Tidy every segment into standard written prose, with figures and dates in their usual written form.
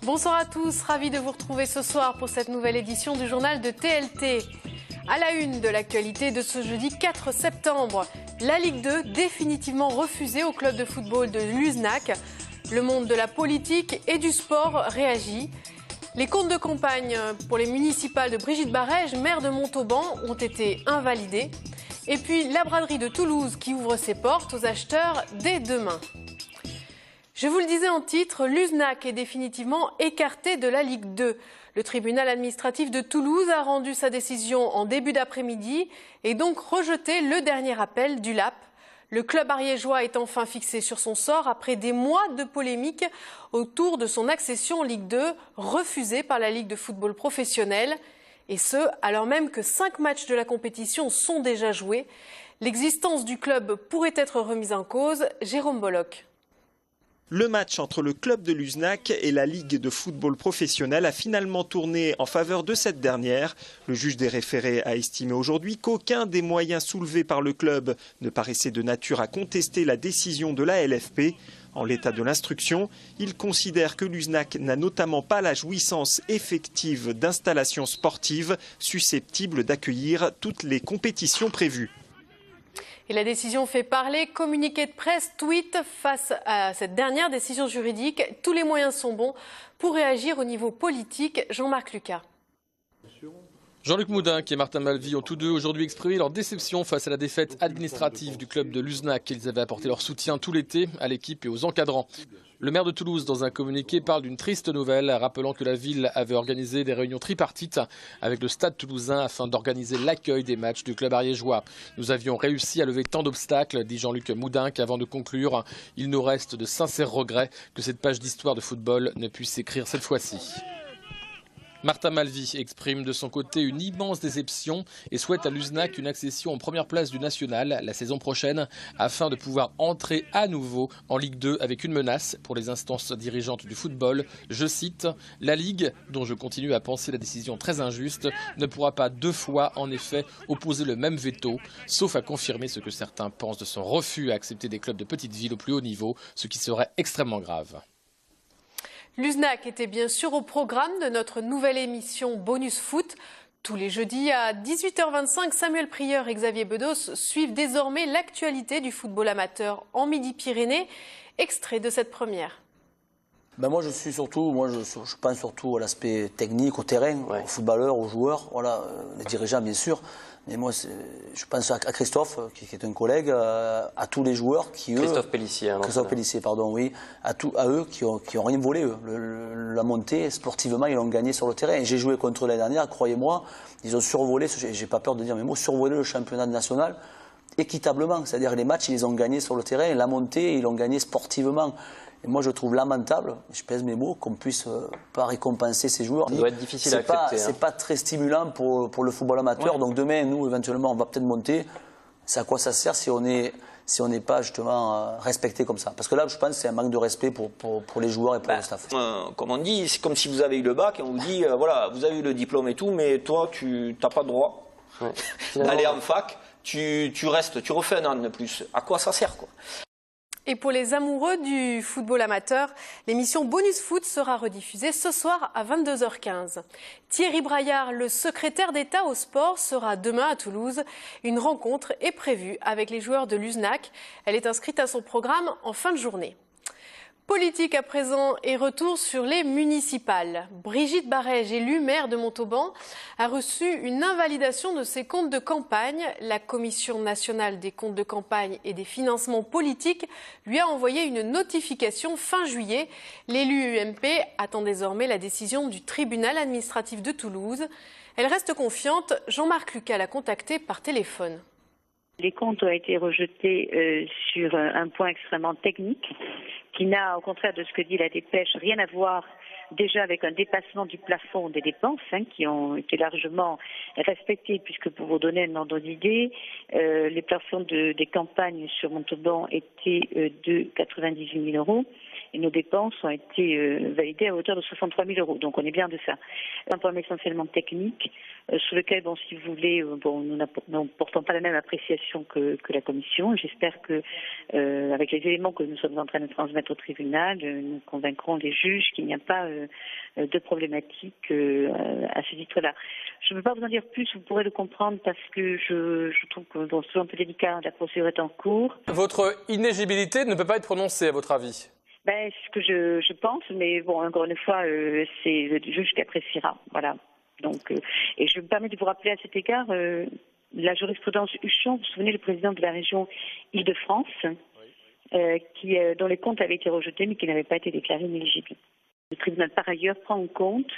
Bonsoir à tous, ravi de vous retrouver ce soir pour cette nouvelle édition du journal de TLT. À la une de l'actualité de ce jeudi 4 septembre, la Ligue 2 définitivement refusée au club de football de Luznac. Le monde de la politique et du sport réagit. Les comptes de campagne pour les municipales de Brigitte Barège, maire de Montauban, ont été invalidés. Et puis la braderie de Toulouse qui ouvre ses portes aux acheteurs dès demain. Je vous le disais en titre, Luznac est définitivement écarté de la Ligue 2. Le tribunal administratif de Toulouse a rendu sa décision en début d'après-midi et donc rejeté le dernier appel du LAP. Le club ariégeois est enfin fixé sur son sort après des mois de polémique autour de son accession en Ligue 2, refusée par la Ligue de football professionnel. Et ce, alors même que 5 matchs de la compétition sont déjà joués. L'existence du club pourrait être remise en cause. Jérôme Bolloc. Le match entre le club de Luznac et la Ligue de football professionnel a finalement tourné en faveur de cette dernière. Le juge des référés a estimé aujourd'hui qu'aucun des moyens soulevés par le club ne paraissait de nature à contester la décision de la LFP. En l'état de l'instruction, il considère que Luznac n'a notamment pas la jouissance effective d'installations sportives susceptibles d'accueillir toutes les compétitions prévues. Et la décision fait parler, communiqué de presse, tweet face à cette dernière décision juridique. Tous les moyens sont bons pour réagir au niveau politique. Jean-Marc Lucas. Jean-Luc Moudenc et Martin Malvy ont tous deux aujourd'hui exprimé leur déception face à la défaite administrative du club de Luznac. Ils avaient apporté leur soutien tout l'été à l'équipe et aux encadrants. Le maire de Toulouse, dans un communiqué, parle d'une triste nouvelle, rappelant que la ville avait organisé des réunions tripartites avec le Stade toulousain afin d'organiser l'accueil des matchs du club ariégeois. Nous avions réussi à lever tant d'obstacles, dit Jean-Luc Moudenc avant de conclure. Il nous reste de sincères regrets que cette page d'histoire de football ne puisse s'écrire cette fois-ci. Martin Malvy exprime de son côté une immense déception et souhaite à Luznac une accession en première place du national la saison prochaine afin de pouvoir entrer à nouveau en Ligue 2 avec une menace pour les instances dirigeantes du football. Je cite, « La Ligue, dont je continue à penser la décision très injuste, ne pourra pas 2 fois en effet opposer le même veto, sauf à confirmer ce que certains pensent de son refus à accepter des clubs de petite ville au plus haut niveau, ce qui serait extrêmement grave. » Luznac était bien sûr au programme de notre nouvelle émission Bonus Foot. Tous les jeudis à 18h25, Samuel Prieur et Xavier Bedos suivent désormais l'actualité du football amateur en Midi-Pyrénées. Extrait de cette première. Moi, je pense surtout à l'aspect technique, au terrain, aux footballeurs, aux joueurs, voilà, les dirigeants bien sûr. Mais moi, je pense à Christophe, qui est un collègue, à tous les joueurs qui, eux... Christophe Pellissier. Christophe Pellissier, pardon, oui. À eux qui ont rien volé, eux. La montée, sportivement, ils l'ont gagné sur le terrain. J'ai joué contre eux l'année dernière, croyez-moi, ils ont survolé, j'ai pas peur de dire mes mots, survolé le championnat national équitablement. C'est-à-dire les matchs, ils les ont gagnés sur le terrain, la montée, ils l'ont gagné sportivement. Et moi, je trouve lamentable, je pèse mes mots, qu'on puisse pas récompenser ces joueurs. Ça doit être difficile à accepter. C'est pas très stimulant pour le football amateur. Ouais. Donc demain, nous, éventuellement, on va peut-être monter. C'est à quoi ça sert si on n'est pas justement respecté comme ça? Parce que là, je pense que c'est un manque de respect pour les joueurs et pour le staff. Comme on dit, c'est comme si vous avez eu le bac et on vous dit, voilà, vous avez eu le diplôme et tout, mais toi, tu n'as pas le droit d'aller en fac. Tu restes, tu refais un an de plus. À quoi ça sert, quoi? Et pour les amoureux du football amateur, l'émission Bonus Foot sera rediffusée ce soir à 22h15. Thierry Braillard, le secrétaire d'État au sport, sera demain à Toulouse. Une rencontre est prévue avec les joueurs de Luznac. Elle est inscrite à son programme en fin de journée. Politique à présent et retour sur les municipales. Brigitte Barège, élue maire de Montauban, a reçu une invalidation de ses comptes de campagne. La Commission nationale des comptes de campagne et des financements politiques lui a envoyé une notification fin juillet. L'élu UMP attend désormais la décision du tribunal administratif de Toulouse. Elle reste confiante. Jean-Marc Lucas l'a contacté par téléphone. Les comptes ont été rejetés sur un point extrêmement technique qui n'a, au contraire de ce que dit la dépêche, rien à voir déjà avec un dépassement du plafond des dépenses qui ont été largement respectées, puisque pour vous donner un ordre d'idée, les plafonds des campagnes sur Montauban étaient de 98 000 € et nos dépenses ont été validées à hauteur de 63 000 €. Donc on est bien de ça. Un problème essentiellement technique sur lequel, si vous voulez, nous n'apportons pas la même appréciation que la Commission. J'espère que, avec les éléments que nous sommes en train de transmettre au tribunal, nous convaincrons les juges qu'il n'y a pas de problématiques à ce titre-là. Je ne peux pas vous en dire plus, vous pourrez le comprendre parce que je trouve que c'est un peu délicat, la procédure est en cours. Votre inéligibilité ne peut pas être prononcée à votre avis? C'est ce que je pense, mais bon, encore une fois, c'est le juge qui appréciera. Voilà. Donc, et je me permets de vous rappeler à cet égard la jurisprudence Huchon. Vous vous souvenez, le président de la région Île-de-France, dont les comptes avaient été rejetés, mais qui n'avaient pas été déclarés inéligibles. Le tribunal, par ailleurs, prend en compte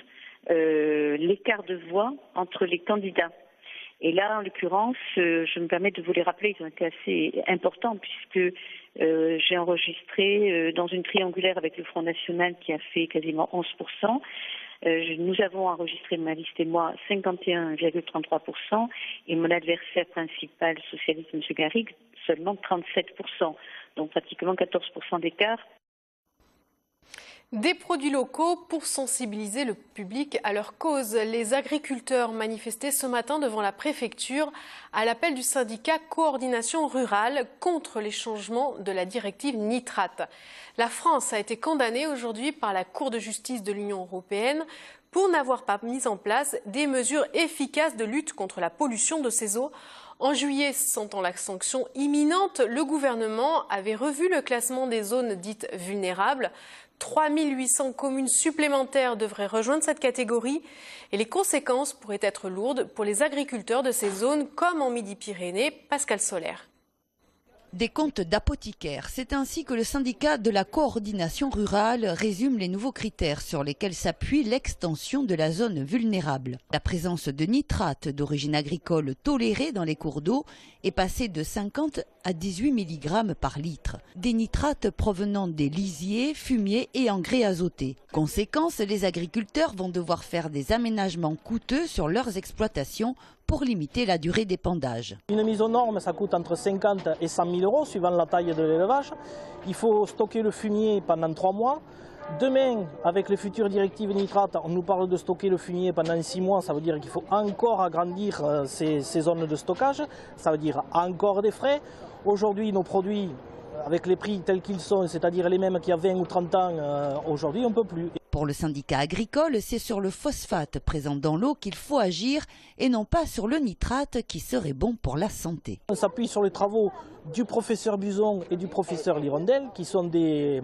l'écart de voix entre les candidats. Et là, en l'occurrence, je me permets de vous les rappeler, ils ont été assez importants puisque j'ai enregistré dans une triangulaire avec le Front National qui a fait quasiment 11%. Nous avons enregistré, ma liste et moi, 51,33% et mon adversaire principal, socialiste, M. Garrigue, seulement 37%. Donc pratiquement 14% d'écart. Des produits locaux pour sensibiliser le public à leur cause. Les agriculteurs manifestaient ce matin devant la préfecture à l'appel du syndicat Coordination Rurale contre les changements de la directive nitrate. La France a été condamnée aujourd'hui par la Cour de justice de l'Union européenne pour n'avoir pas mis en place des mesures efficaces de lutte contre la pollution de ces eaux. En juillet, sentant la sanction imminente, le gouvernement avait revu le classement des zones dites vulnérables. 3800 communes supplémentaires devraient rejoindre cette catégorie et les conséquences pourraient être lourdes pour les agriculteurs de ces zones comme en Midi-Pyrénées. Pascal Soler. Des comptes d'apothicaires, c'est ainsi que le syndicat de la coordination rurale résume les nouveaux critères sur lesquels s'appuie l'extension de la zone vulnérable. La présence de nitrates d'origine agricole tolérée dans les cours d'eau est passée de 50 à 18 mg par litre. Des nitrates provenant des lisiers, fumiers et engrais azotés. Conséquence, les agriculteurs vont devoir faire des aménagements coûteux sur leurs exploitations pour limiter la durée d'épandage. Une mise aux normes, ça coûte entre 50 et 100 000 euros suivant la taille de l'élevage. Il faut stocker le fumier pendant 3 mois. Demain, avec les futures directives nitrates, on nous parle de stocker le fumier pendant 6 mois. Ça veut dire qu'il faut encore agrandir ces zones de stockage. Ça veut dire encore des frais. Aujourd'hui, nos produits, avec les prix tels qu'ils sont, c'est-à-dire les mêmes qu'il y a 20 ou 30 ans, aujourd'hui, on ne peut plus. Pour le syndicat agricole, c'est sur le phosphate présent dans l'eau qu'il faut agir et non pas sur le nitrate qui serait bon pour la santé. On s'appuie sur les travaux du professeur Buzon et du professeur Lirondelle, qui sont des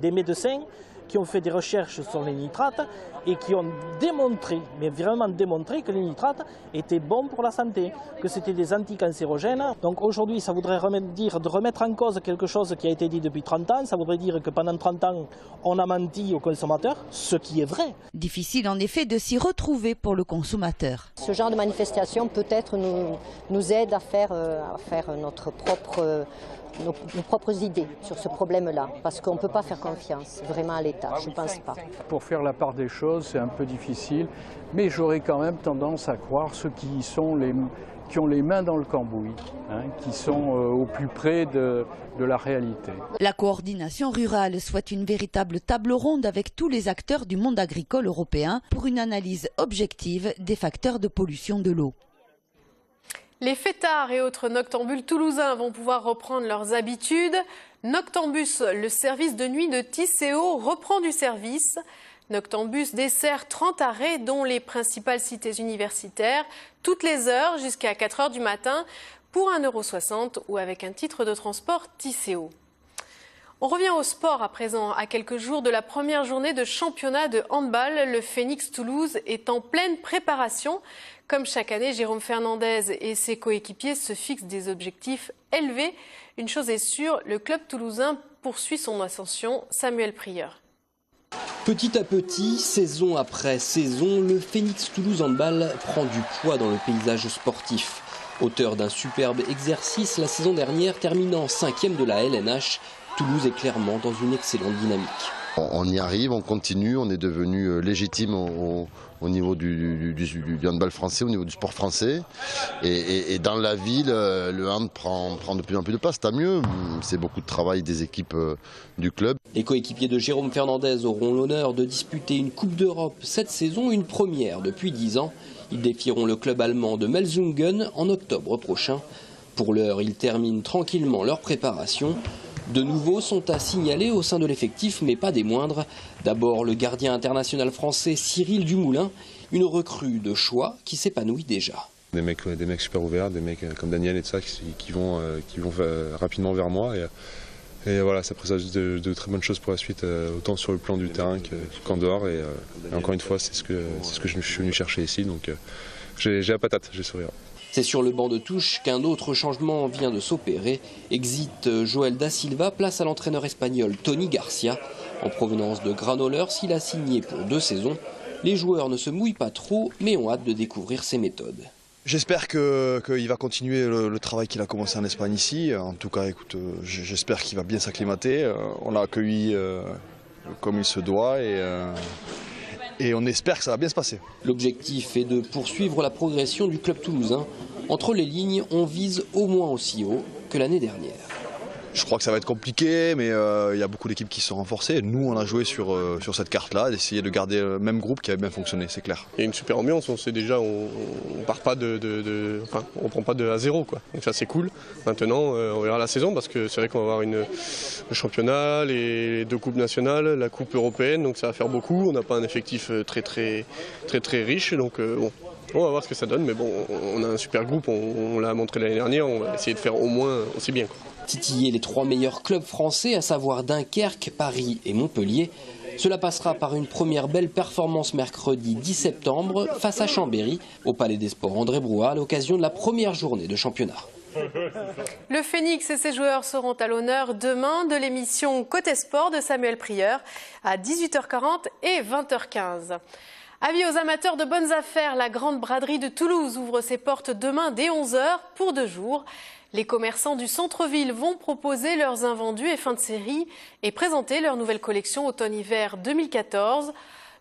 médecins qui ont fait des recherches sur les nitrates et qui ont démontré, mais vraiment démontré, que les nitrates étaient bons pour la santé, que c'était des anticancérogènes. Donc aujourd'hui, ça voudrait dire de remettre en cause quelque chose qui a été dit depuis 30 ans. Ça voudrait dire que pendant 30 ans, on a menti aux consommateurs, ce qui est vrai. Difficile en effet de s'y retrouver pour le consommateur. Ce genre de manifestation peut-être nous aide à faire nos propres idées sur ce problème-là, parce qu'on ne peut pas faire confiance vraiment à l'État, je ne pense pas. Pour faire la part des choses, c'est un peu difficile, mais j'aurais quand même tendance à croire ceux qui ont les mains dans le cambouis, qui sont au plus près de la réalité. La coordination rurale souhaite une véritable table ronde avec tous les acteurs du monde agricole européen pour une analyse objective des facteurs de pollution de l'eau. Les fêtards et autres noctambules toulousains vont pouvoir reprendre leurs habitudes. Noctambus, le service de nuit de Tisséo, reprend du service. Noctambus dessert 30 arrêts, dont les principales cités universitaires, toutes les heures jusqu'à 4 h du matin, pour 1,60 € ou avec un titre de transport Tisséo. On revient au sport à présent. À quelques jours de la première journée de championnat de handball, le Phoenix Toulouse est en pleine préparation. Comme chaque année, Jérôme Fernandez et ses coéquipiers se fixent des objectifs élevés. Une chose est sûre, le club toulousain poursuit son ascension. Samuel Prieur. Petit à petit, saison après saison, le Phoenix Toulouse Handball prend du poids dans le paysage sportif. Auteur d'un superbe exercice la saison dernière, terminant 5e de la LNH, Toulouse est clairement dans une excellente dynamique. On y arrive, on continue, on est devenu légitime au niveau du handball français, au niveau du sport français. Et dans la ville, le hand prend de plus en plus de place, tant mieux. C'est beaucoup de travail des équipes du club. Les coéquipiers de Jérôme Fernandez auront l'honneur de disputer une Coupe d'Europe cette saison, une première depuis 10 ans. Ils défieront le club allemand de Melsungen en octobre prochain. Pour l'heure, ils terminent tranquillement leur préparation. De nouveaux sont à signaler au sein de l'effectif, mais pas des moindres. D'abord le gardien international français Cyril Dumoulin, une recrue de choix qui s'épanouit déjà. Des mecs super ouverts, des mecs comme Daniel et tout ça qui vont rapidement vers moi. Et voilà, ça présage de très bonnes choses pour la suite, autant sur le plan du terrain qu'en dehors. Et encore une fois, c'est ce que je suis venu chercher ici. Donc j'ai la patate, j'ai le sourire. C'est sur le banc de touche qu'un autre changement vient de s'opérer. Exit Joël Da Silva, place à l'entraîneur espagnol Tony Garcia. En provenance de Granollers, il a signé pour 2 saisons. Les joueurs ne se mouillent pas trop, mais ont hâte de découvrir ses méthodes. J'espère qu'il va continuer le travail qu'il a commencé en Espagne ici. En tout cas, écoute, j'espère qu'il va bien s'acclimater. On l'a accueilli comme il se doit et on espère que ça va bien se passer. L'objectif est de poursuivre la progression du club toulousain. Entre les lignes, on vise au moins aussi haut que l'année dernière. Je crois que ça va être compliqué, mais il y a beaucoup d'équipes qui se sont renforcées. Nous, on a joué sur cette carte-là, d'essayer de garder le même groupe qui avait bien fonctionné, c'est clair. Il y a une super ambiance, on sait déjà, on part pas on prend pas de à zéro, quoi. Donc ça c'est cool. Maintenant, on verra la saison parce que c'est vrai qu'on va avoir le championnat, les 2 coupes nationales, la coupe européenne, donc ça va faire beaucoup. On n'a pas un effectif très riche, donc bon. On va voir ce que ça donne, mais bon, on a un super groupe, on l'a montré l'année dernière, on va essayer de faire au moins aussi bien, quoi. Titiller les 3 meilleurs clubs français, à savoir Dunkerque, Paris et Montpellier. Cela passera par une première belle performance mercredi 10 septembre face à Chambéry, au Palais des Sports André Brouat, à l'occasion de la première journée de championnat. Le Phénix et ses joueurs seront à l'honneur demain de l'émission Côté Sport de Samuel Prieur à 18h40 et 20h15. Avis aux amateurs de bonnes affaires, la Grande Braderie de Toulouse ouvre ses portes demain dès 11h pour 2 jours. Les commerçants du centre-ville vont proposer leurs invendus et fin de série et présenter leur nouvelle collection automne-hiver 2014.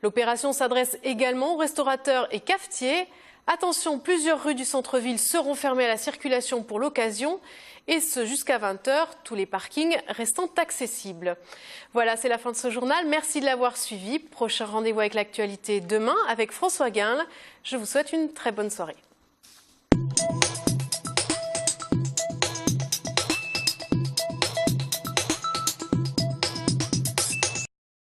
L'opération s'adresse également aux restaurateurs et cafetiers. Attention, plusieurs rues du centre-ville seront fermées à la circulation pour l'occasion et ce jusqu'à 20h, tous les parkings restant accessibles. Voilà, c'est la fin de ce journal. Merci de l'avoir suivi. Prochain rendez-vous avec l'actualité demain avec François Guinle. Je vous souhaite une très bonne soirée.